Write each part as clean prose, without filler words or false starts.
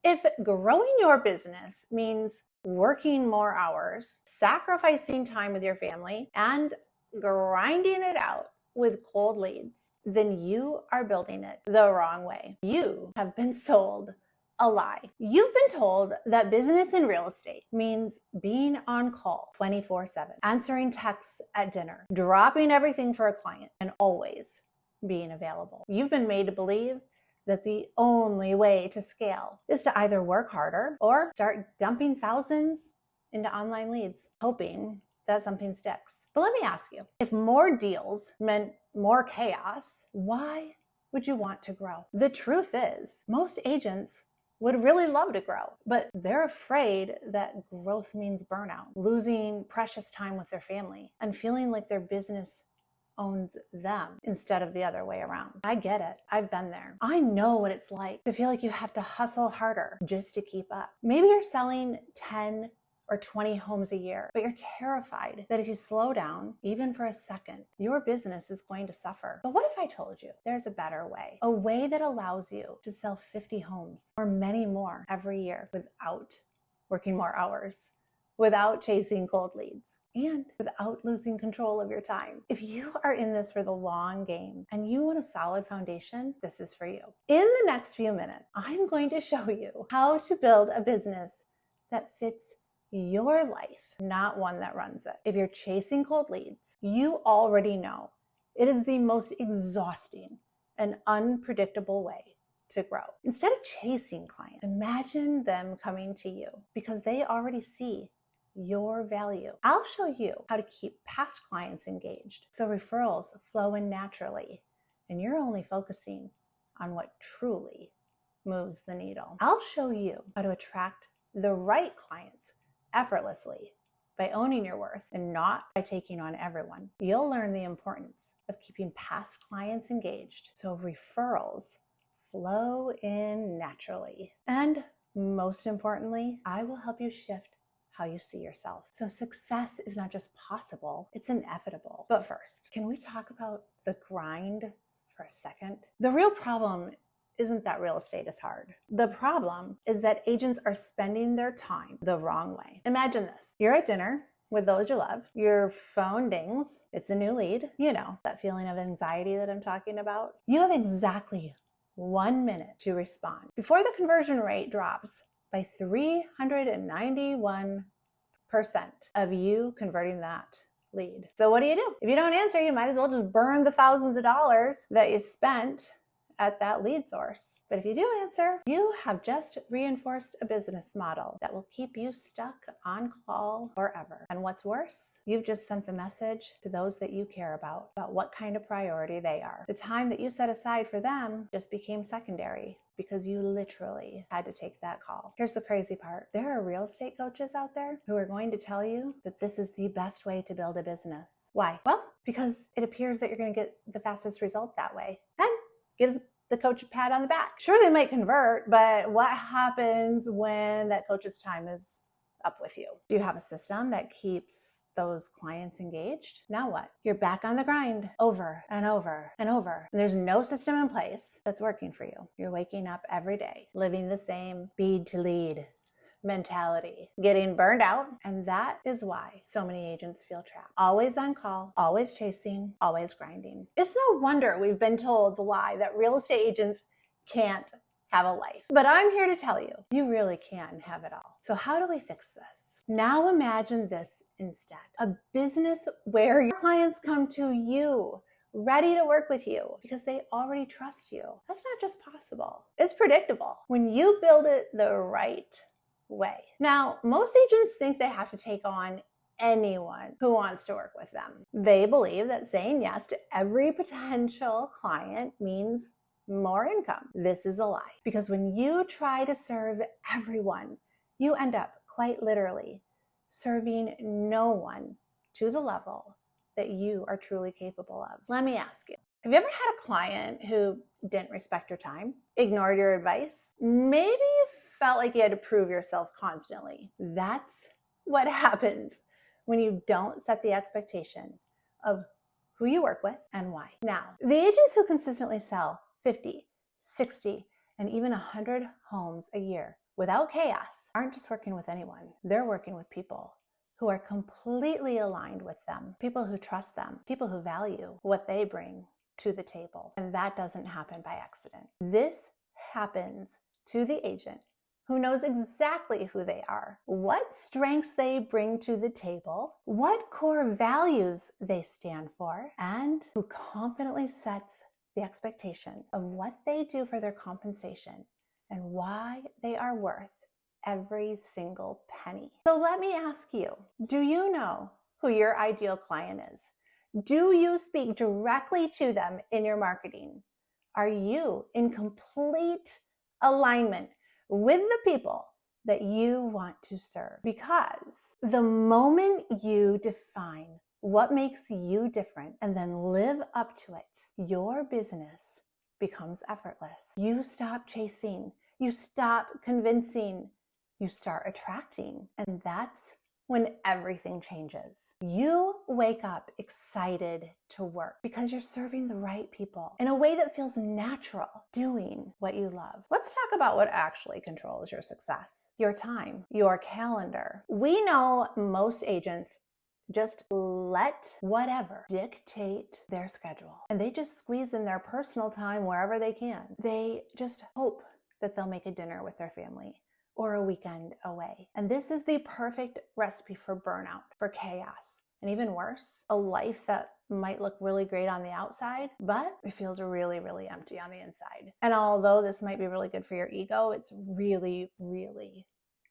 If growing your business means working more hours, sacrificing time with your family, and grinding it out with cold leads, then you are building it the wrong way. You have been sold a lie. You've been told that business in real estate means being on call 24/7, answering texts at dinner, dropping everything for a client, and always being available. You've been made to believe that the only way to scale is to either work harder or start dumping thousands into online leads, hoping that something sticks. But let me ask you, if more deals meant more chaos, why would you want to grow? The truth is, most agents would really love to grow, but they're afraid that growth means burnout, losing precious time with their family, and feeling like their business owns them instead of the other way around. I get it. I've been there. I know what it's like to feel like you have to hustle harder just to keep up. Maybe you're selling 10 or 20 homes a year, but you're terrified that if you slow down, even for a second, your business is going to suffer. But what if I told you there's a better way? A way that allows you to sell 50 homes or many more every year without working more hours, without chasing cold leads, and without losing control of your time. If you are in this for the long game and you want a solid foundation, this is for you. In the next few minutes, I'm going to show you how to build a business that fits your life, not one that runs it. If you're chasing cold leads, you already know it is the most exhausting and unpredictable way to grow. Instead of chasing clients, imagine them coming to you because they already see your value. I'll show you how to keep past clients engaged so referrals flow in naturally and you're only focusing on what truly moves the needle. I'll show you how to attract the right clients effortlessly by owning your worth and not by taking on everyone. You'll learn the importance of keeping past clients engaged so referrals flow in naturally. And most importantly, I will help you shift how you see yourself. So success is not just possible, it's inevitable. But first, can we talk about the grind for a second? The real problem isn't that real estate is hard. The problem is that agents are spending their time the wrong way. Imagine this. You're at dinner with those you love. Your phone dings. It's a new lead. You know, that feeling of anxiety that I'm talking about. You have exactly 1 minute to respond before the conversion rate drops by 391% of you converting that lead. So what do? If you don't answer, you might as well just burn the thousands of dollars that you spent at that lead source. But if you do answer, you have just reinforced a business model that will keep you stuck on call forever. And what's worse, you've just sent the message to those that you care about what kind of priority they are. The time that you set aside for them just became secondary because you literally had to take that call. Here's the crazy part. There are real estate coaches out there who are going to tell you that this is the best way to build a business. Why? Well, because it appears that you're going to get the fastest result that way. And gives the coach a pat on the back. Sure, they might convert, but what happens when that coach's time is up with you? Do you have a system that keeps those clients engaged? Now what? You're back on the grind over and over and over. And there's no system in place that's working for you. You're waking up every day, living the same speed to lead mentality, getting burned out. And that is why so many agents feel trapped. Always on call, always chasing, always grinding. It's no wonder we've been told the lie that real estate agents can't have a life. But I'm here to tell you, you really can have it all. So how do we fix this? Now imagine this instead. A business where your clients come to you, ready to work with you because they already trust you. That's not just possible. It's predictable when you build it the right way. Now, most agents think they have to take on anyone who wants to work with them. They believe that saying yes to every potential client means more income. This is a lie, because when you try to serve everyone, you end up quite literally serving no one to the level that you are truly capable of. Let me ask you, have you ever had a client who didn't respect your time, ignored your advice? Maybe you felt like you had to prove yourself constantly. That's what happens when you don't set the expectation of who you work with and why. Now, the agents who consistently sell 50, 60, and even 100 homes a year without chaos aren't just working with anyone. They're working with people who are completely aligned with them, people who trust them, people who value what they bring to the table. And that doesn't happen by accident. This happens to the agent who knows exactly who they are, what strengths they bring to the table, what core values they stand for, and who confidently sets the expectation of what they do for their compensation and why they are worth every single penny. So let me ask you, do you know who your ideal client is? Do you speak directly to them in your marketing? Are you in complete alignment with the people that you want to serve? Because the moment you define what makes you different and then live up to it, your business becomes effortless. You stop chasing, you stop convincing, you start attracting, and that's when everything changes. You wake up excited to work because you're serving the right people in a way that feels natural, doing what you love. Let's talk about what actually controls your success. Your time, your calendar. We know most agents just let whatever dictate their schedule, and they just squeeze in their personal time wherever they can. They just hope that they'll make a dinner with their family or a weekend away. And this is the perfect recipe for burnout, for chaos, and even worse, a life that might look really great on the outside, but it feels really, really empty on the inside. And although this might be really good for your ego, it's really, really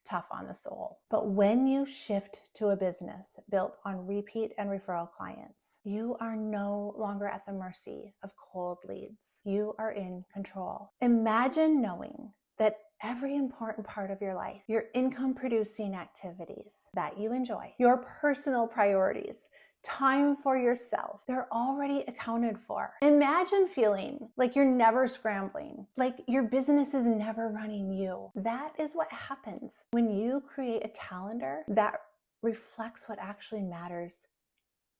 tough on the soul. But when you shift to a business built on repeat and referral clients, you are no longer at the mercy of cold leads. You are in control. Imagine knowing that every important part of your life, your income producing activities that you enjoy, your personal priorities, time for yourself, they're already accounted for. Imagine feeling like you're never scrambling, like your business is never running you. That is what happens when you create a calendar that reflects what actually matters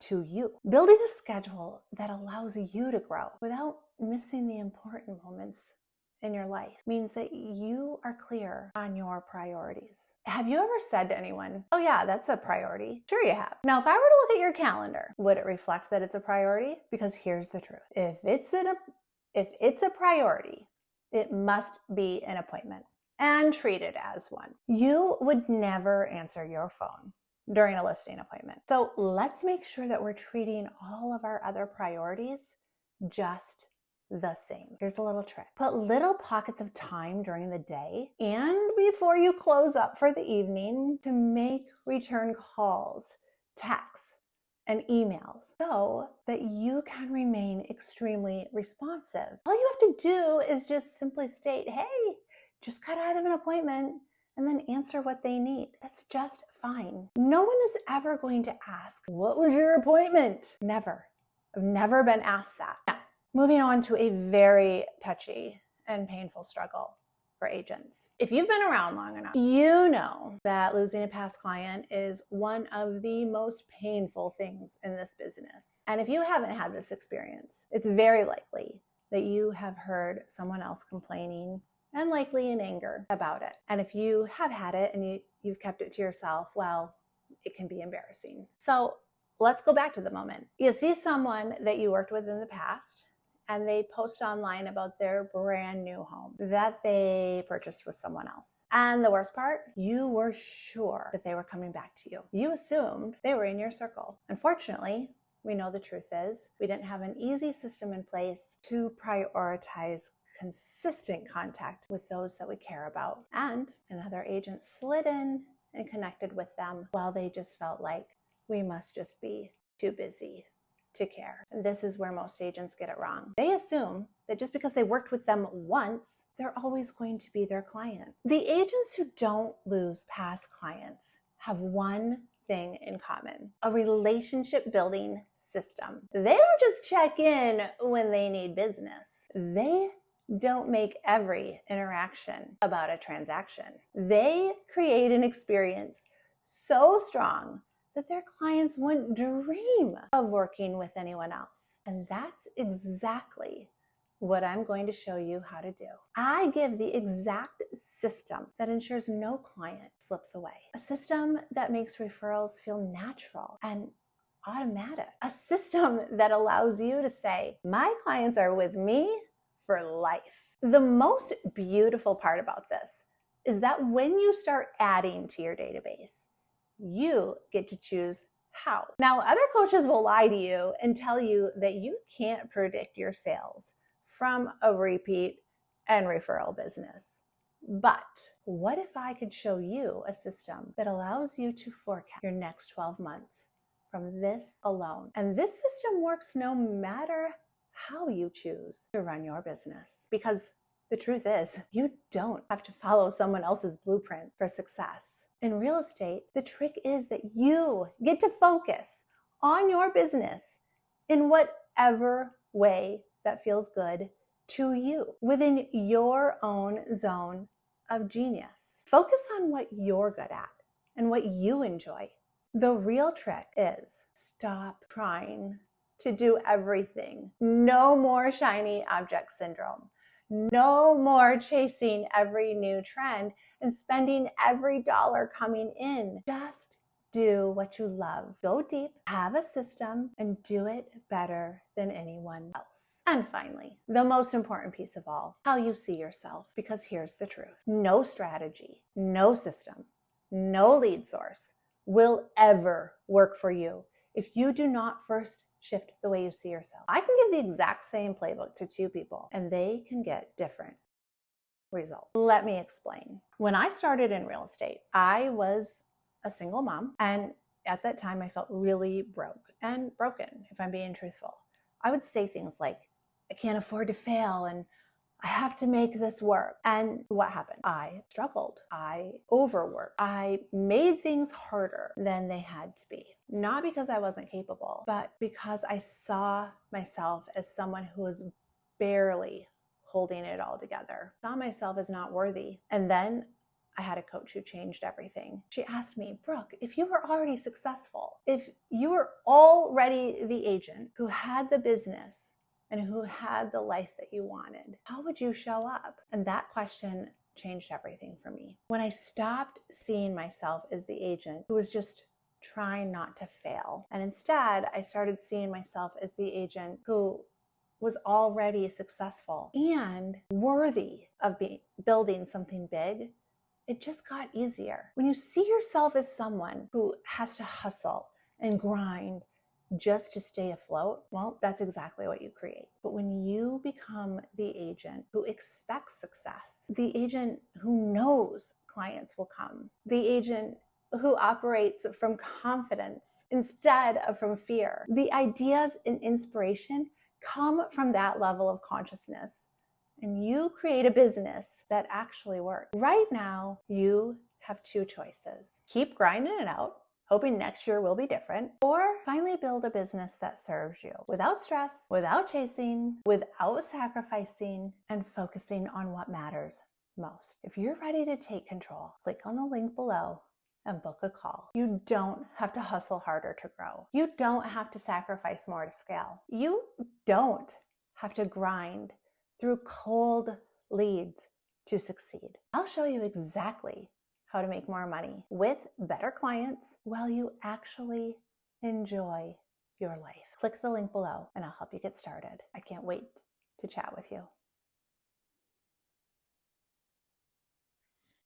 to you. Building a schedule that allows you to grow without missing the important moments in your life means that you are clear on your priorities. Have you ever said to anyone, "Oh yeah, that's a priority"? Sure you have. Now, if I were to look at your calendar, would it reflect that it's a priority? Because here's the truth. If it's a priority, it must be an appointment and treat it as one. You would never answer your phone during a listing appointment. So let's make sure that we're treating all of our other priorities just the same. Here's a little trick. Put little pockets of time during the day and before you close up for the evening to make return calls, texts, and emails so that you can remain extremely responsive. All you have to do is just simply state, "Hey, just got out of an appointment," and then answer what they need. That's just fine. No one is ever going to ask, "What was your appointment?" Never. I've never been asked that. Now, moving on to a very touchy and painful struggle for agents. If you've been around long enough, you know that losing a past client is one of the most painful things in this business. And if you haven't had this experience, it's very likely that you have heard someone else complaining and likely in anger about it. And if you have had it and you've kept it to yourself, well, it can be embarrassing. So let's go back to the moment. You see someone that you worked with in the past, and they post online about their brand new home that they purchased with someone else. And the worst part, you were sure that they were coming back to you. You assumed they were in your circle. Unfortunately, we know the truth is we didn't have an easy system in place to prioritize consistent contact with those that we care about. And another agent slid in and connected with them while they just felt like we must just be too busy to care. And this is where most agents get it wrong. They assume that just because they worked with them once, they're always going to be their client. The agents who don't lose past clients have one thing in common: a relationship building system. They don't just check in when they need business. They don't make every interaction about a transaction. They create an experience so strong that their clients wouldn't dream of working with anyone else. And that's exactly what I'm going to show you how to do. I give the exact system that ensures no client slips away. A system that makes referrals feel natural and automatic. A system that allows you to say, my clients are with me for life. The most beautiful part about this is that when you start adding to your database, you get to choose how. Now, other coaches will lie to you and tell you that you can't predict your sales from a repeat and referral business. But what if I could show you a system that allows you to forecast your next 12 months from this alone? And this system works no matter how you choose to run your business. Because the truth is, you don't have to follow someone else's blueprint for success. In real estate, the trick is that you get to focus on your business in whatever way that feels good to you, within your own zone of genius. Focus on what you're good at and what you enjoy. The real trick is stop trying to do everything. No more shiny object syndrome. No more chasing every new trend and spending every dollar coming in. Just do what you love. Go deep, have a system, and do it better than anyone else. And finally, the most important piece of all, how you see yourself. Because here's the truth. No strategy, no system, no lead source will ever work for you if you do not first shift the way you see yourself. I can give the exact same playbook to two people and they can get different results. Let me explain. When I started in real estate, I was a single mom, and at that time I felt really broke and broken, if I'm being truthful. I would say things like, I can't afford to fail and I have to make this work. And what happened? I struggled. I overworked. I made things harder than they had to be. Not because I wasn't capable, but because I saw myself as someone who was barely holding it all together. I saw myself as not worthy. And then I had a coach who changed everything. She asked me, Brooke, if you were already successful, if you were already the agent who had the business and who had the life that you wanted, how would you show up? And that question changed everything for me. When I stopped seeing myself as the agent who was just trying not to fail, and instead I started seeing myself as the agent who was already successful and worthy of building something big, it just got easier. When you see yourself as someone who has to hustle and grind just to stay afloat, well, that's exactly what you create. But when you become the agent who expects success, the agent who knows clients will come, the agent who operates from confidence instead of from fear, the ideas and inspiration come from that level of consciousness. And you create a business that actually works. Right now, you have two choices. Keep grinding it out, hoping next year will be different, or finally build a business that serves you without stress, without chasing, without sacrificing, and focusing on what matters most. If you're ready to take control, click on the link below and book a call. You don't have to hustle harder to grow. You don't have to sacrifice more to scale. You don't have to grind through cold leads to succeed. I'll show you exactly how to make more money with better clients while you actually enjoy your life. Click the link below and I'll help you get started. I can't wait to chat with you.